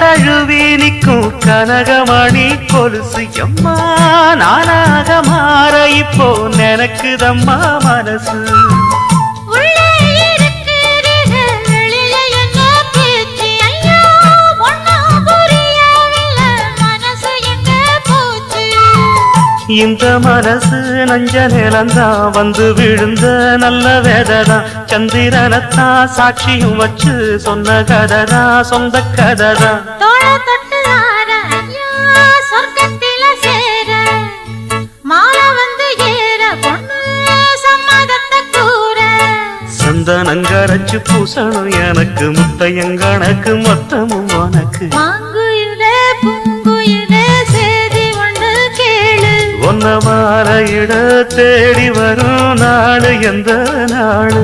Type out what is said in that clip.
தழுவி நிற்கும் கனகமணி கொலுசு எம்மா நானாக மாற இப்போ நினைக்குதம்மா மனசு இந்த மனசு நஞ்ச நிலந்தான் வந்து விழுந்த நல்ல வேததான் சந்திரனத்தான் சாட்சியும் வச்சு சொன்ன கததான் சொந்த கததான் சந்தனங்கரைச்சு பூசணும் எனக்கு முத்தையங்கணக்கு மொத்தமும் உனக்கு ஒன்ன மாற இட தேடி வரும் நாடு எந்த நாடு